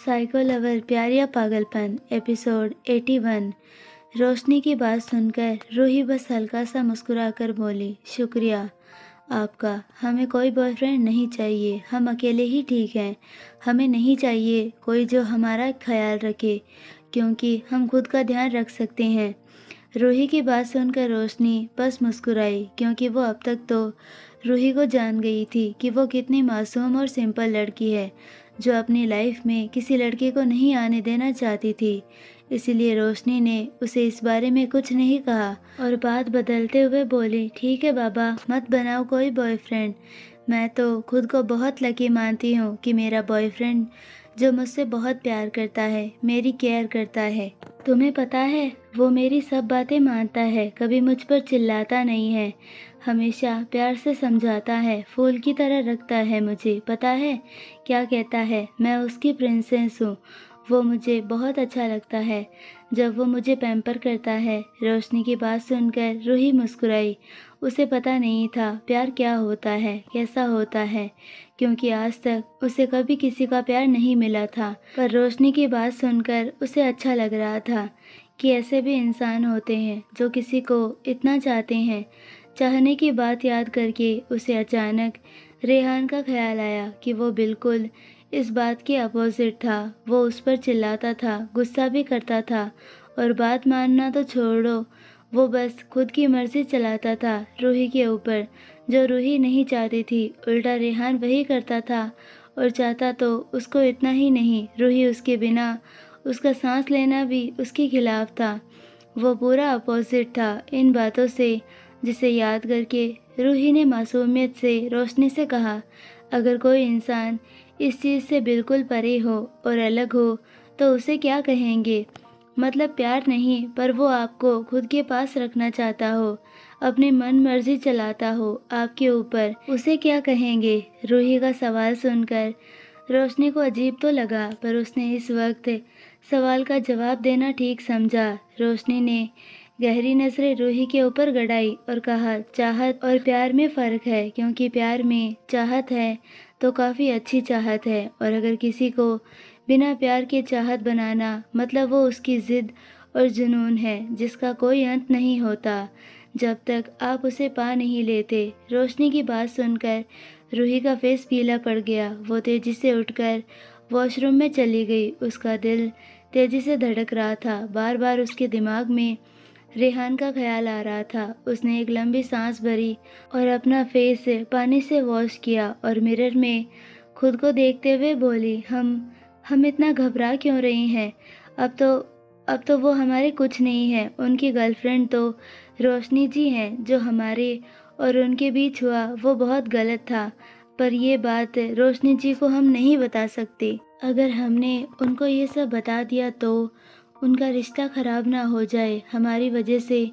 Psycho lover प्यार या पागलपन एपिसोड 81। रोशनी की बात सुनकर रूही बस हल्का सा मुस्कुराकर बोली, शुक्रिया आपका। हमें कोई बॉयफ्रेंड नहीं चाहिए, हम अकेले ही ठीक हैं। हमें नहीं चाहिए कोई जो हमारा ख्याल रखे, क्योंकि हम खुद का ध्यान रख सकते हैं। रूही की बात सुनकर रोशनी बस मुस्कुराई, क्योंकि वो अब तक तो रूही को जान गई थी कि वो कितनी मासूम और सिंपल लड़की है, जो अपनी लाइफ में किसी लड़के को नहीं आने देना चाहती थी। इसीलिए रोशनी ने उसे इस बारे में कुछ नहीं कहा और बात बदलते हुए बोली, ठीक है बाबा, मत बनाओ कोई बॉयफ्रेंड। मैं तो खुद को बहुत लकी मानती हूँ कि मेरा बॉयफ्रेंड जो मुझसे बहुत प्यार करता है, मेरी केयर करता है। तुम्हें पता है, वो मेरी सब बातें मानता है, कभी मुझ पर चिल्लाता नहीं है, हमेशा प्यार से समझाता है, फूल की तरह रखता है मुझे। पता है क्या कहता है, मैं उसकी प्रिंसेस हूँ। वो मुझे बहुत अच्छा लगता है जब वो मुझे पैम्पर करता है। रोशनी की बात सुनकर रूही मुस्कुराई। उसे पता नहीं था प्यार क्या होता है, कैसा होता है, क्योंकि आज तक उसे कभी किसी का प्यार नहीं मिला था। पर रोशनी की बात सुनकर उसे अच्छा लग रहा था कि ऐसे भी इंसान होते हैं जो किसी को इतना चाहते हैं। चाहने की बात याद करके उसे अचानक रेहान का ख्याल आया कि वो बिल्कुल इस बात के अपोजिट था। वो उस पर चिल्लाता था, गुस्सा भी करता था और बात मानना तो छोड़ो, वो बस खुद की मर्जी चलाता था रूही के ऊपर। जो रूही नहीं चाहती थी, उल्टा रेहान वही करता था, और चाहता तो उसको इतना ही नहीं, रूही उसके बिना उसका सांस लेना भी उसके खिलाफ था। वो पूरा अपोजिट था इन बातों से, जिसे याद करके रूही ने मासूमियत से रोशनी से कहा, अगर कोई इंसान इस चीज़ से बिल्कुल परे हो और अलग हो तो उसे क्या कहेंगे? मतलब प्यार नहीं, पर वो आपको खुद के पास रखना चाहता हो, अपनी मन मर्जी चलाता हो आपके ऊपर, उसे क्या कहेंगे? रूही का सवाल सुनकर रोशनी को अजीब तो लगा, पर उसने इस वक्त सवाल का जवाब देना ठीक समझा। रोशनी ने गहरी नजरें रूही के ऊपर गड़ाई और कहा, चाहत और प्यार में फ़र्क है, क्योंकि प्यार में चाहत है तो काफ़ी अच्छी चाहत है, और अगर किसी को बिना प्यार के चाहत बनाना, मतलब वो उसकी ज़िद और जुनून है जिसका कोई अंत नहीं होता जब तक आप उसे पा नहीं लेते। रोशनी की बात सुनकर रूही का फेस पीला पड़ गया। वो तेज़ी से उठकर वॉशरूम में चली गई। उसका दिल तेज़ी से धड़क रहा था, बार बार उसके दिमाग में रेहान का ख्याल आ रहा था। उसने एक लंबी सांस भरी और अपना फेस पानी से वॉश किया और मिरर में खुद को देखते हुए बोली, हम इतना घबरा क्यों रही हैं? अब तो वो हमारे कुछ नहीं है। उनकी गर्लफ्रेंड तो रोशनी जी हैं। जो हमारे और उनके बीच हुआ वो बहुत गलत था, पर ये बात रोशनी जी को हम नहीं बता सकते। अगर हमने उनको ये सब बता दिया तो उनका रिश्ता खराब ना हो जाए हमारी वजह से।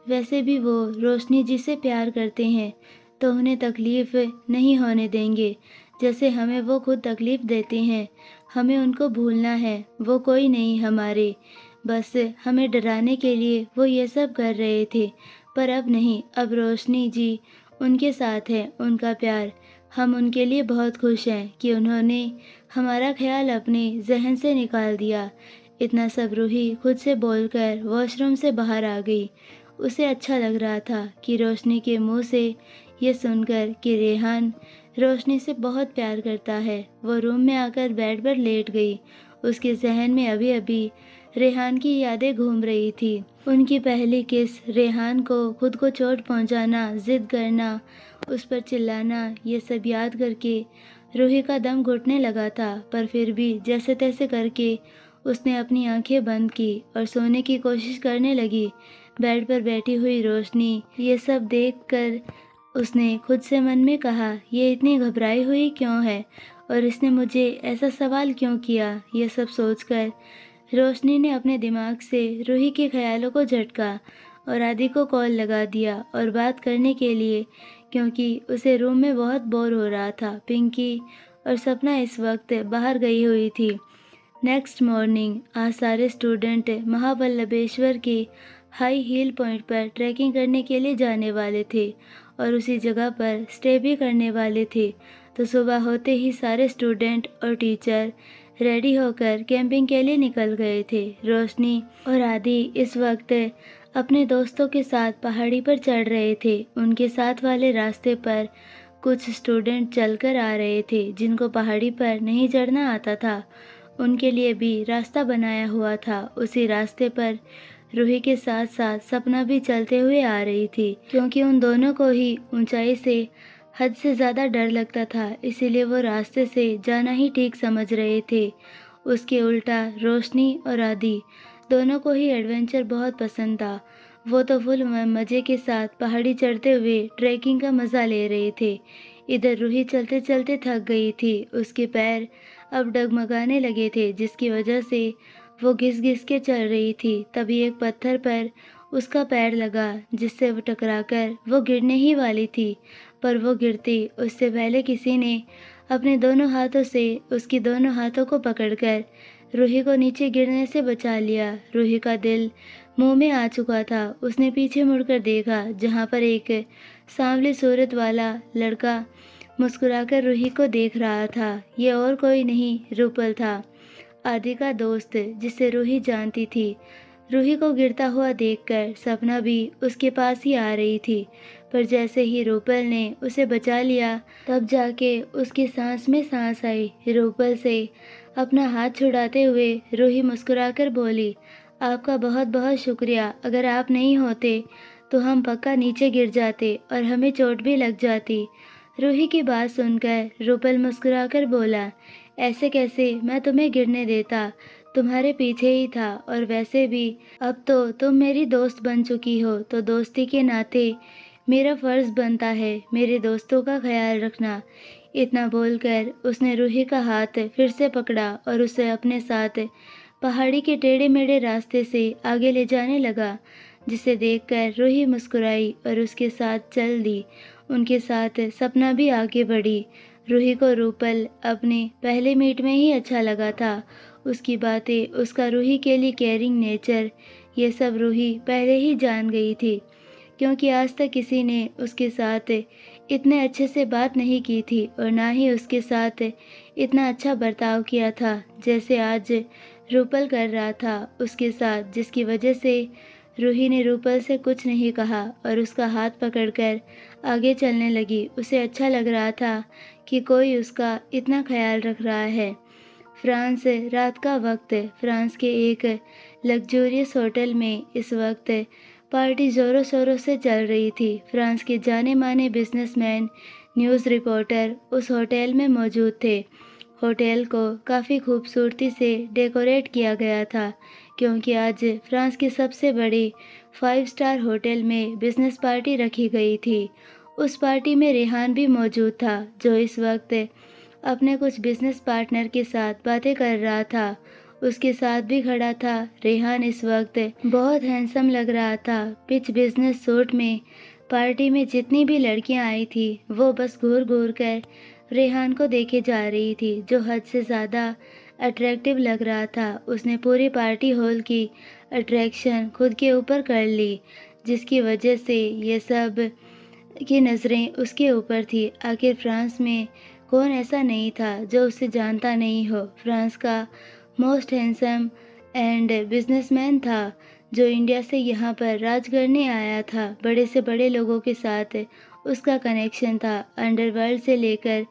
वैसे भी वो रोशनी जी से प्यार करते हैं, तो उन्हें तकलीफ़ नहीं होने देंगे जैसे हमें वो खुद तकलीफ़ देते हैं। हमें उनको भूलना है, वो कोई नहीं हमारे, बस हमें डराने के लिए वो ये सब कर रहे थे। पर अब नहीं, अब रोशनी जी उनके साथ है, उनका प्यार। हम उनके लिए बहुत खुश हैं कि उन्होंने हमारा ख्याल अपने जहन से निकाल दिया। इतना सब रूही खुद से बोलकर वॉशरूम से बाहर आ गई। उसे अच्छा लग रहा था कि रोशनी के मुंह से ये सुनकर कि रेहान रोशनी से बहुत प्यार करता है। वो रूम में आकर बेड पर लेट गई। उसके जहन में अभी अभी रेहान की यादें घूम रही थी। उनकी पहली किस, रेहान को खुद को चोट पहुंचाना, जिद करना, उस पर चिल्लाना, ये सब याद करके रूही का दम घुटने लगा था। पर फिर भी जैसे तैसे करके उसने अपनी आंखें बंद की और सोने की कोशिश करने लगी। बेड पर बैठी हुई रोशनी ये सब देखकर उसने खुद से मन में कहा, ये इतनी घबराई हुई क्यों है और इसने मुझे ऐसा सवाल क्यों किया? ये सब सोचकर रोशनी ने अपने दिमाग से रूही के ख्यालों को झटका और आदि को कॉल लगा दिया और बात करने के लिए, क्योंकि उसे रूम में बहुत बोर हो रहा था। पिंकी और सपना इस वक्त बाहर गई हुई थी। नेक्स्ट मॉर्निंग आज सारे स्टूडेंट महाबल्लभेश्वर के हाई हील पॉइंट पर ट्रैकिंग करने के लिए जाने वाले थे और उसी जगह पर स्टे भी करने वाले थे। तो सुबह होते ही सारे स्टूडेंट और टीचर रेडी होकर कैंपिंग के लिए निकल गए थे। रोशनी और आदि इस वक्त अपने दोस्तों के साथ पहाड़ी पर चढ़ रहे थे। उनके साथ वाले रास्ते पर कुछ स्टूडेंट चलकर आ रहे थे जिनको पहाड़ी पर नहीं चढ़ना आता था। उनके लिए भी रास्ता बनाया हुआ था। उसी रास्ते पर रूही के साथ साथ सपना भी चलते हुए आ रही थी। क्योंकि उन दोनों को ही ऊंचाई से हद से ज़्यादा डर लगता था, इसीलिए वो रास्ते से जाना ही ठीक समझ रहे थे। उसके उल्टा रोशनी और आदि दोनों को ही एडवेंचर बहुत पसंद था। वो तो फुल मज़े के साथ पहाड़ी चढ़ते हुए ट्रैकिंग का मज़ा ले रहे थे। इधर रूही चलते चलते थक गई थी। उसके पैर अब डगमगाने लगे थे, जिसकी वजह से वो घिस घिस के चल रही थी। तभी एक पत्थर पर उसका पैर लगा, जिससे वो टकराकर वो गिरने ही वाली थी। पर वो गिरती उससे पहले किसी ने अपने दोनों हाथों से उसकी दोनों हाथों को पकड़कर रूही को नीचे गिरने से बचा लिया। रूही का दिल मुंह में आ चुका था। उसने पीछे मुड़कर देखा, जहाँ पर एक सांवली सूरत वाला लड़का मुस्कुराकर रूही को देख रहा था। ये और कोई नहीं, रूपल था, आदि का दोस्त, जिसे रूही जानती थी। रूही को गिरता हुआ देखकर सपना भी उसके पास ही आ रही थी, पर जैसे ही रूपल ने उसे बचा लिया, तब जाके उसकी सांस में सांस आई। रूपल से अपना हाथ छुड़ाते हुए रूही मुस्कुराकर बोली, आपका बहुत बहुत शुक्रिया। अगर आप नहीं होते तो हम पक्का नीचे गिर जाते और हमें चोट भी लग जाती। रूही की बात सुनकर रूपल मुस्कुराकर बोला, ऐसे कैसे, मैं तुम्हें गिरने देता, तुम्हारे पीछे ही था। और वैसे भी अब तो तुम मेरी दोस्त बन चुकी हो, तो दोस्ती के नाते मेरा फर्ज बनता है मेरे दोस्तों का ख्याल रखना। इतना बोलकर उसने रूही का हाथ फिर से पकड़ा और उसे अपने साथ पहाड़ी के टेढ़े मेढ़े रास्ते से आगे ले जाने लगा, जिसे देखकर रूही मुस्कुराई और उसके साथ चल दी। उनके साथ सपना भी आगे बढ़ी। रूही को रूपल अपने पहले मीट में ही अच्छा लगा था। उसकी बातें, उसका रूही के लिए केयरिंग नेचर, ये सब रूही पहले ही जान गई थी, क्योंकि आज तक किसी ने उसके साथ इतने अच्छे से बात नहीं की थी और ना ही उसके साथ इतना अच्छा बर्ताव किया था जैसे आज रूपल कर रहा था उसके साथ, जिसकी वजह से रूही ने रूपल से कुछ नहीं कहा और उसका हाथ पकड़कर आगे चलने लगी। उसे अच्छा लग रहा था कि कोई उसका इतना ख्याल रख रहा है। फ्रांस, रात का वक्त। फ्रांस के एक लग्जूरियस होटल में इस वक्त पार्टी ज़ोरों शोरों से चल रही थी। फ्रांस के जाने माने बिजनेसमैन, न्यूज़ रिपोर्टर उस होटल में मौजूद थे। होटल को काफ़ी खूबसूरती से डेकोरेट किया गया था, क्योंकि आज फ्रांस के सबसे बड़े 5 स्टार होटल में बिजनेस पार्टी रखी गई थी। उस पार्टी में रेहान भी मौजूद था, जो इस वक्त अपने कुछ बिजनेस पार्टनर के साथ बातें कर रहा था। उसके साथ भी खड़ा था रेहान। इस वक्त बहुत हैंडसम लग रहा था। पिच बिजनेस सूट में पार्टी में जितनी भी लड़कियां आई थी, वो बस घूर घूर कर रेहान को देखे जा रही थी, जो हद से ज़्यादा अट्रैक्टिव लग रहा था। उसने पूरी पार्टी हॉल की अट्रैक्शन खुद के ऊपर कर ली, जिसकी वजह से ये सब की नज़रें उसके ऊपर थी। आखिर फ्रांस में कौन ऐसा नहीं था जो उसे जानता नहीं हो। फ्रांस का मोस्ट हैंडसम एंड बिजनेसमैन था, जो इंडिया से यहाँ पर राज करने आया था। बड़े से बड़े लोगों के साथ उसका कनेक्शन था, अंडरवर्ल्ड से लेकर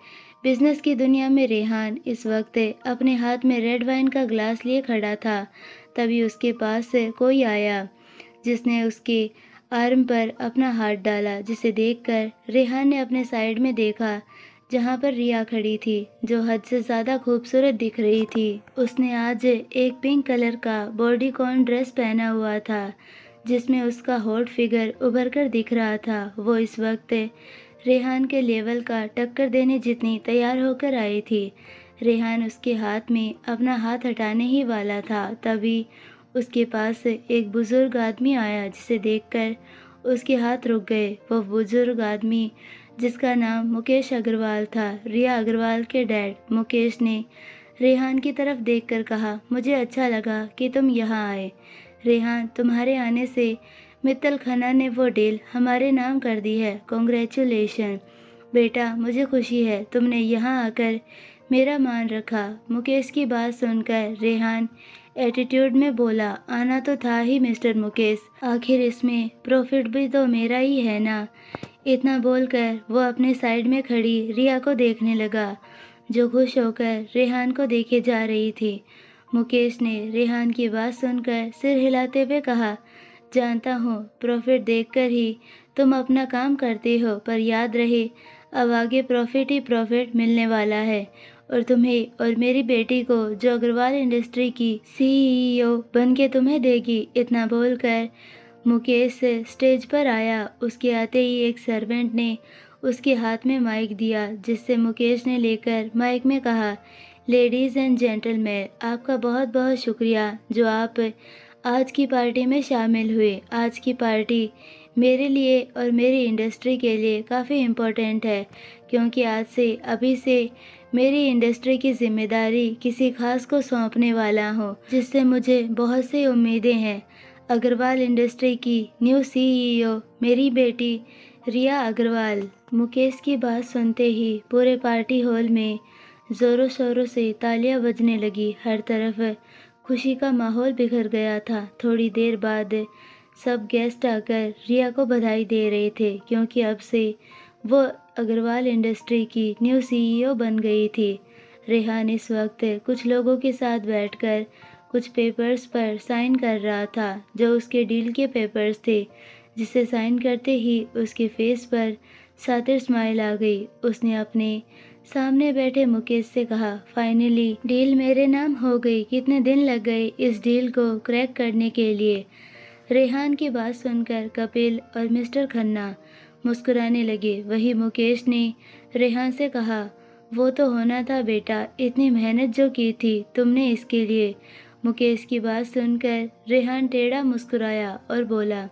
बिजनेस की दुनिया में। रेहान इस वक्त अपने हाथ में रेड वाइन का ग्लास लिए खड़ा था। तभी उसके पास से कोई आया, जिसने उसके आर्म पर अपना हाथ डाला, जिसे देखकर रेहान ने अपने साइड में देखा, जहाँ पर रिया खड़ी थी, जो हद से ज़्यादा खूबसूरत दिख रही थी। उसने आज एक पिंक कलर का बॉडीकॉन ड्रेस पहना हुआ था, जिसमें उसका हॉट फिगर उभर कर दिख रहा था। वो इस वक्त रेहान के लेवल का टक्कर देने जितनी तैयार होकर आई थी। रेहान उसके हाथ में अपना हाथ हटाने ही वाला था, तभी उसके पास एक बुजुर्ग आदमी आया, जिसे देखकर उसके हाथ रुक गए। वो बुजुर्ग आदमी, जिसका नाम मुकेश अग्रवाल था, रिया अग्रवाल के डैड। मुकेश ने रेहान की तरफ देखकर कहा, मुझे अच्छा लगा कि तुम यहाँ आए। रेहान, तुम्हारे आने से मित्तल खन्ना ने वो डील हमारे नाम कर दी है। कॉन्ग्रेचुलेशन बेटा, मुझे खुशी है तुमने यहाँ आकर मेरा मान रखा। मुकेश की बात सुनकर रेहान एटीट्यूड में बोला, आना तो था ही मिस्टर मुकेश, आखिर इसमें प्रॉफिट भी तो मेरा ही है ना। इतना बोलकर वो अपने साइड में खड़ी रिया को देखने लगा, जो खुश होकर रेहान को देखे जा रही थी। मुकेश ने रेहान की बात सुनकर सिर हिलाते हुए कहा, जानता हूँ प्रॉफिट देखकर ही तुम अपना काम करते हो, पर याद रहे अब आगे प्रॉफिट ही प्रॉफिट मिलने वाला है, और तुम्हें और मेरी बेटी को जो अग्रवाल इंडस्ट्री की सीईओ बन के तुम्हें देगी। इतना बोलकर मुकेश स्टेज पर आया। उसके आते ही एक सर्वेंट ने उसके हाथ में माइक दिया, जिससे मुकेश ने लेकर माइक में कहा, लेडीज़ एंड जेंटलमैन, आपका बहुत बहुत शुक्रिया जो आप आज की पार्टी में शामिल हुए। आज की पार्टी मेरे लिए और मेरी इंडस्ट्री के लिए काफ़ी इम्पोर्टेंट है, क्योंकि आज से अभी से मेरी इंडस्ट्री की जिम्मेदारी किसी खास को सौंपने वाला हूँ, जिससे मुझे बहुत सी उम्मीदें हैं। अग्रवाल इंडस्ट्री की न्यू सीईओ मेरी बेटी रिया अग्रवाल। मुकेश की बात सुनते ही पूरे पार्टी हॉल में ज़ोरों शोरों से तालियां बजने लगी। हर तरफ खुशी का माहौल बिखर गया था। थोड़ी देर बाद सब गेस्ट आकर रिया को बधाई दे रहे थे, क्योंकि अब से वो अग्रवाल इंडस्ट्री की न्यू सीईओ बन गई थी। रेहान इस वक्त कुछ लोगों के साथ बैठकर कुछ पेपर्स पर साइन कर रहा था, जो उसके डील के पेपर्स थे, जिसे साइन करते ही उसके फेस पर सातिर स्माइल आ गई। उसने अपने सामने बैठे मुकेश से कहा, फाइनली डील मेरे नाम हो गई। कितने दिन लग गए इस डील को क्रैक करने के लिए। रेहान की बात सुनकर कपिल और मिस्टर खन्ना मुस्कुराने लगे। वही मुकेश ने रेहान से कहा, वो तो होना था बेटा, इतनी मेहनत जो की थी तुमने इसके लिए। मुकेश की बात सुनकर रेहान टेढ़ा मुस्कुराया और बोला,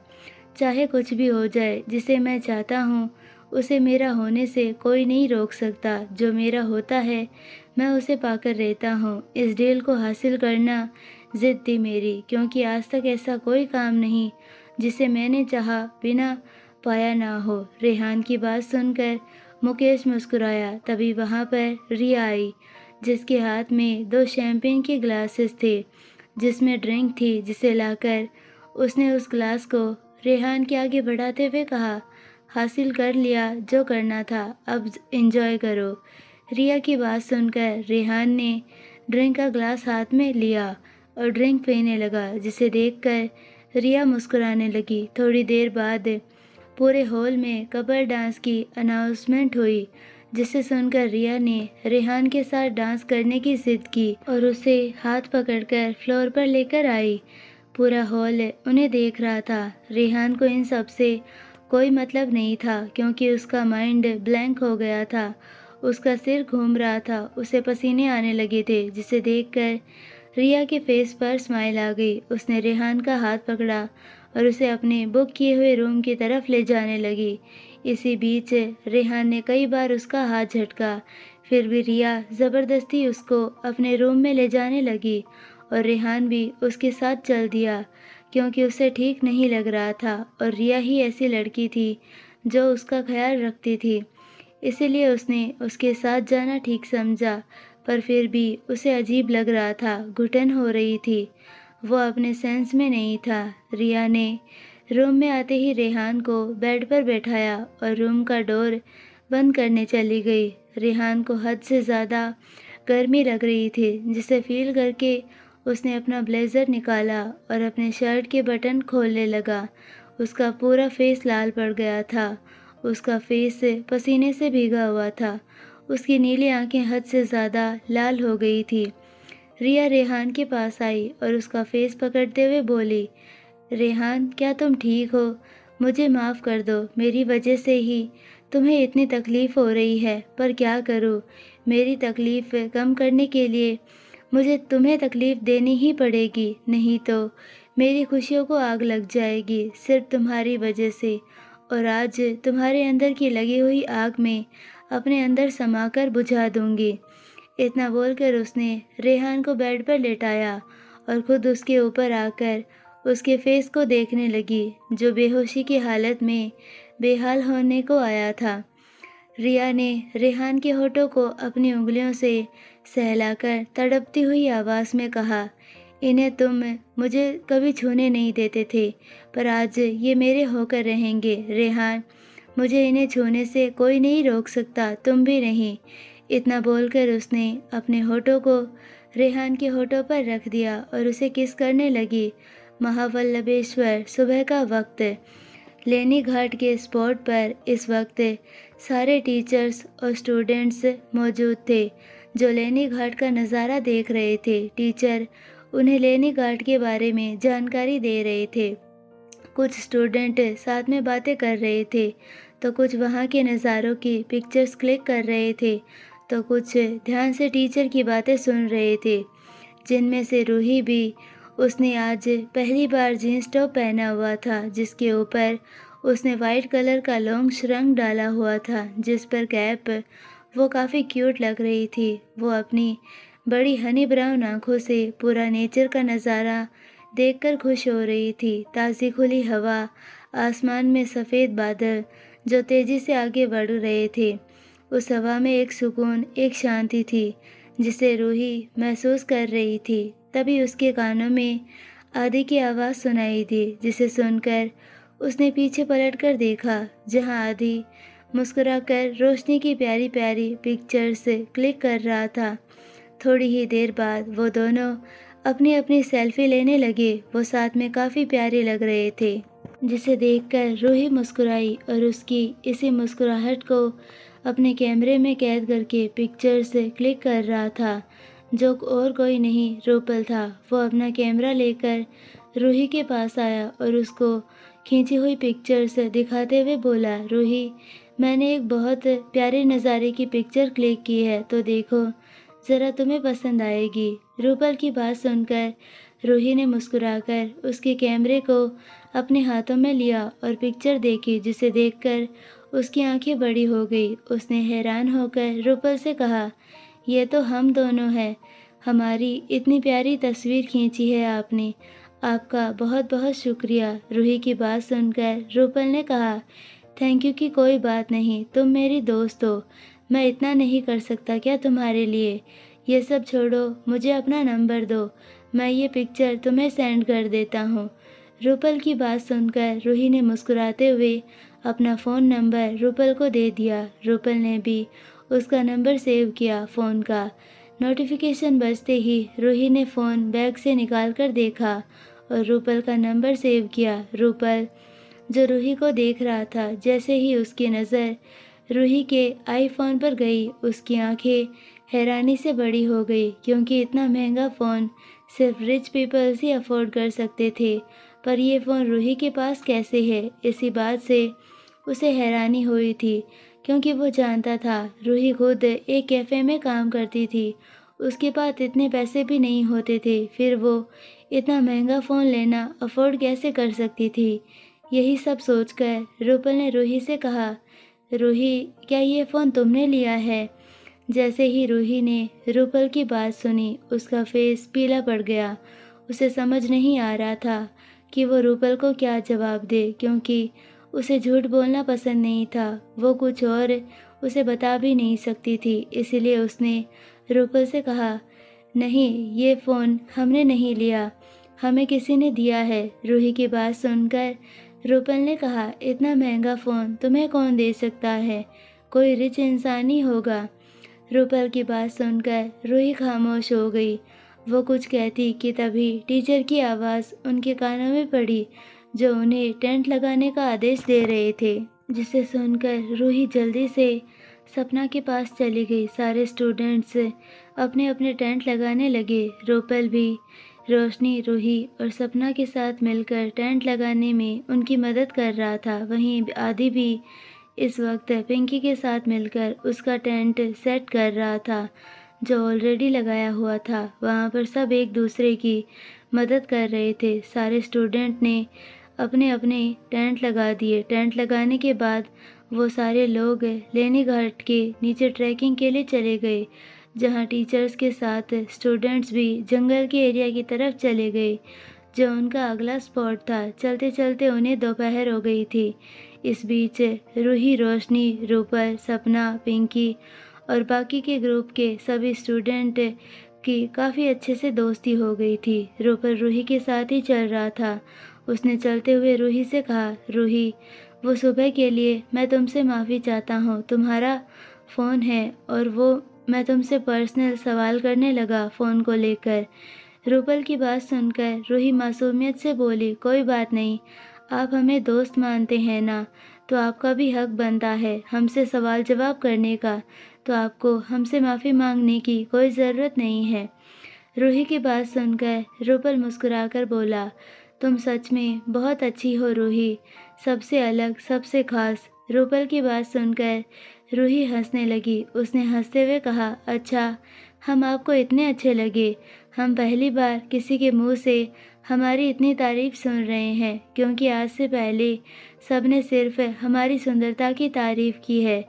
चाहे कुछ भी हो जाए, जिसे मैं चाहता हूँ उसे मेरा होने से कोई नहीं रोक सकता। जो मेरा होता है मैं उसे पाकर रहता हूँ। इस डील को हासिल करना जिद थी मेरी, क्योंकि आज तक ऐसा कोई काम नहीं जिसे मैंने चाहा बिना पाया ना हो। रेहान की बात सुनकर मुकेश मुस्कुराया। तभी वहाँ पर रिया आई, जिसके हाथ में 2 शैंपेन के ग्लासेस थे, जिसमें ड्रिंक थी, जिसे लाकर उसने उस ग्लास को रेहान के आगे बढ़ाते हुए कहा, हासिल कर लिया जो करना था, अब एंजॉय करो। रिया की बात सुनकर रेहान ने ड्रिंक का ग्लास हाथ में लिया और ड्रिंक पीने लगा, जिसे देखकर रिया मुस्कुराने लगी। थोड़ी देर बाद पूरे हॉल में कपल डांस की अनाउंसमेंट हुई, जिसे सुनकर रिया ने रेहान के साथ डांस करने की जिद की और उसे हाथ पकड़कर फ्लोर पर लेकर आई। पूरा हॉल उन्हें देख रहा था। रेहान को इन सब से कोई मतलब नहीं था, क्योंकि उसका माइंड ब्लैंक हो गया था। उसका सिर घूम रहा था, उसे पसीने आने लगे थे, जिसे देखकर रिया के फेस पर स्माइल आ गई। उसने रेहान का हाथ पकड़ा और उसे अपने बुक किए हुए रूम की तरफ ले जाने लगी। इसी बीच रेहान ने कई बार उसका हाथ झटका, फिर भी रिया ज़बरदस्ती उसको अपने रूम में ले जाने लगी और रेहान भी उसके साथ चल दिया, क्योंकि उसे ठीक नहीं लग रहा था और रिया ही ऐसी लड़की थी जो उसका ख्याल रखती थी। इसीलिए उसने उसके साथ जाना ठीक समझा, पर फिर भी उसे अजीब लग रहा था, घुटन हो रही थी। वो अपने सेंस में नहीं था। रिया ने रूम में आते ही रेहान को बेड पर बैठाया और रूम का डोर बंद करने चली गई। रेहान को हद से ज़्यादा गर्मी लग रही थी, जिसे फील करके उसने अपना ब्लेज़र निकाला और अपने शर्ट के बटन खोलने लगा। उसका पूरा फेस लाल पड़ गया था। उसका फेस पसीने से भीगा हुआ था। उसकी नीली आंखें हद से ज़्यादा लाल हो गई थी। रिया रेहान के पास आई और उसका फेस पकड़ते हुए बोली, रेहान, क्या तुम ठीक हो? मुझे माफ़ कर दो, मेरी वजह से ही तुम्हें इतनी तकलीफ़ हो रही है, पर क्या करूँ? मेरी तकलीफ़ कम करने के लिए मुझे तुम्हें तकलीफ़ देनी ही पड़ेगी, नहीं तो मेरी खुशियों को आग लग जाएगी, सिर्फ तुम्हारी वजह से। और आज तुम्हारे अंदर की लगी हुई आग में अपने अंदर समाकर बुझा दूंगी। इतना बोलकर उसने रेहान को बेड पर लेटाया और खुद उसके ऊपर आकर उसके फेस को देखने लगी, जो बेहोशी की हालत में बेहाल होने को आया था। रिया ने रेहान के होठों को अपनी उंगलियों से सहलाकर तड़पती हुई आवाज़ में कहा, इन्हें तुम मुझे कभी छूने नहीं देते थे, पर आज ये मेरे होकर रहेंगे। रेहान, मुझे इन्हें छूने से कोई नहीं रोक सकता, तुम भी नहीं। इतना बोलकर उसने अपने होठों को रेहान के होठों पर रख दिया और उसे किस करने लगी। महावल्लभेश्वर, सुबह का वक्त। लेनी घाट के स्पॉट पर इस वक्त सारे टीचर्स और स्टूडेंट्स मौजूद थे जो लेनी घाट का नज़ारा देख रहे थे। टीचर उन्हें लेनी घाट के बारे में जानकारी दे रहे थे। कुछ स्टूडेंट साथ में बातें कर रहे थे, तो कुछ वहाँ के नज़ारों की पिक्चर्स क्लिक कर रहे थे, तो कुछ ध्यान से टीचर की बातें सुन रहे थे। जिनमें से रूही भी, उसने आज पहली बार जीन्स टॉप पहना हुआ था जिसके ऊपर उसने वाइट कलर का लॉन्ग श्रंक डाला हुआ था जिस पर कैप। वो काफ़ी क्यूट लग रही थी। वो अपनी बड़ी हनी ब्राउन आँखों से पूरा नेचर का नज़ारा देखकर खुश हो रही थी। ताज़ी खुली हवा, आसमान में सफ़ेद बादल जो तेज़ी से आगे बढ़ रहे थे। उस हवा में एक सुकून, एक शांति थी जिसे रूही महसूस कर रही थी। तभी उसके कानों में आदि की आवाज़ सुनाई दी, जिसे सुनकर उसने पीछे पलटकर देखा, जहां आदि मुस्कुराकर रोशनी की प्यारी प्यारी पिक्चर्स क्लिक कर रहा था। थोड़ी ही देर बाद वो दोनों अपनी अपनी सेल्फी लेने लगे। वो साथ में काफ़ी प्यारे लग रहे थे, जिसे देखकर रूही मुस्कुराई और उसकी इसी मुस्कुराहट को अपने कैमरे में कैद करके पिक्चर्स क्लिक कर रहा था, जो और कोई नहीं रूपल था। वो अपना कैमरा लेकर रूही के पास आया और उसको खींची हुई पिक्चर्स दिखाते हुए बोला, रूही, मैंने एक बहुत प्यारे नज़ारे की पिक्चर क्लिक की है, तो देखो, ज़रा तुम्हें पसंद आएगी। रूपल की बात सुनकर रूही ने मुस्कुराकर उसके कैमरे को अपने हाथों में लिया और पिक्चर देखी, जिसे देखकर उसकी आंखें बड़ी हो गई। उसने हैरान होकर रूपल से कहा, यह तो हम दोनों हैं। हमारी इतनी प्यारी तस्वीर खींची है आपने। आपका बहुत बहुत शुक्रिया। रूही की बात सुनकर रूपल ने कहा, थैंक यू की कोई बात नहीं, तुम मेरी दोस्त हो। मैं इतना नहीं कर सकता क्या तुम्हारे लिए? ये सब छोड़ो, मुझे अपना नंबर दो, मैं ये पिक्चर तुम्हें सेंड कर देता हूँ। रूपल की बात सुनकर रूही ने मुस्कुराते हुए अपना फ़ोन नंबर रूपल को दे दिया। रूपल ने भी उसका नंबर सेव किया फ़ोन का। नोटिफिकेशन बजते ही रूही ने फ़ोन बैग से निकाल कर देखा और रूपल का नंबर सेव किया। रूपल, जो रूही को देख रहा था, जैसे ही उसकी नज़र रूही के आईफोन पर गई, उसकी आंखें हैरानी से बड़ी हो गई, क्योंकि इतना महंगा फ़ोन सिर्फ रिच पीपल्स ही अफोर्ड कर सकते थे। पर यह फ़ोन रूही के पास कैसे है? इसी बात से उसे हैरानी हुई थी, क्योंकि वो जानता था रूही खुद एक कैफ़े में काम करती थी। उसके पास इतने पैसे भी नहीं होते थे, फिर वो इतना महंगा फ़ोन लेना अफोर्ड कैसे कर सकती थी? यही सब सोचकर रूपल ने रूही से कहा, रूही, क्या ये फ़ोन तुमने लिया है? जैसे ही रूही ने रूपल की बात सुनी, उसका फेस पीला पड़ गया। उसे समझ नहीं आ रहा था कि वो रूपल को क्या जवाब दे, क्योंकि उसे झूठ बोलना पसंद नहीं था। वो कुछ और उसे बता भी नहीं सकती थी। इसीलिए उसने रूपल से कहा, नहीं, ये फ़ोन हमने नहीं लिया, हमें किसी ने दिया है। रूही की बात सुनकर रूपल ने कहा, इतना महंगा फ़ोन तुम्हें कौन दे सकता है? कोई रिच इंसान ही होगा। रूपल की बात सुनकर रूही खामोश हो गई। वो कुछ कहती कि तभी टीचर की आवाज़ उनके कानों में पड़ी, जो उन्हें टेंट लगाने का आदेश दे रहे थे, जिसे सुनकर रूही जल्दी से सपना के पास चली गई। सारे स्टूडेंट्स अपने अपने टेंट लगाने लगे। रूपल भी रोशनी, रूही और सपना के साथ मिलकर टेंट लगाने में उनकी मदद कर रहा था। वहीं आदि भी इस वक्त पिंकी के साथ मिलकर उसका टेंट सेट कर रहा था, जो ऑलरेडी लगाया हुआ था। वहाँ पर सब एक दूसरे की मदद कर रहे थे। सारे स्टूडेंट ने अपने अपने टेंट लगा दिए। टेंट लगाने के बाद वो सारे लोग लेनी घाट के नीचे ट्रैकिंग के लिए चले गए, जहाँ टीचर्स के साथ स्टूडेंट्स भी जंगल के एरिया की तरफ चले गए। जो उनका अगला स्पॉट था। चलते चलते उन्हें दोपहर हो गई थी। इस बीच रूही, रोशनी, रूपल, सपना, पिंकी और बाकी के ग्रुप के सभी स्टूडेंट की काफ़ी अच्छे से दोस्ती हो गई थी। रूपल रूही के साथ ही चल रहा था। उसने चलते हुए रूही से कहा, रूही, वो सुबह के लिए मैं तुमसे माफ़ी चाहता हूँ। तुम्हारा फ़ोन है और वो मैं तुमसे पर्सनल सवाल करने लगा फ़ोन को लेकर। रूपल की बात सुनकर रूही मासूमियत से बोली, कोई बात नहीं, आप हमें दोस्त मानते हैं ना, तो आपका भी हक बनता है हमसे सवाल जवाब करने का, तो आपको हमसे माफ़ी मांगने की कोई ज़रूरत नहीं है। रूही की बात सुनकर रूपल मुस्कुराकर बोला, तुम सच में बहुत अच्छी हो रूही, सबसे अलग, सबसे खास। रूपल की बात सुनकर रूही हंसने लगी। उसने हंसते हुए कहा, अच्छा, हम आपको इतने अच्छे लगे। हम पहली बार किसी के मुंह से हमारी इतनी तारीफ सुन रहे हैं, क्योंकि आज से पहले सबने सिर्फ हमारी सुंदरता की तारीफ की है।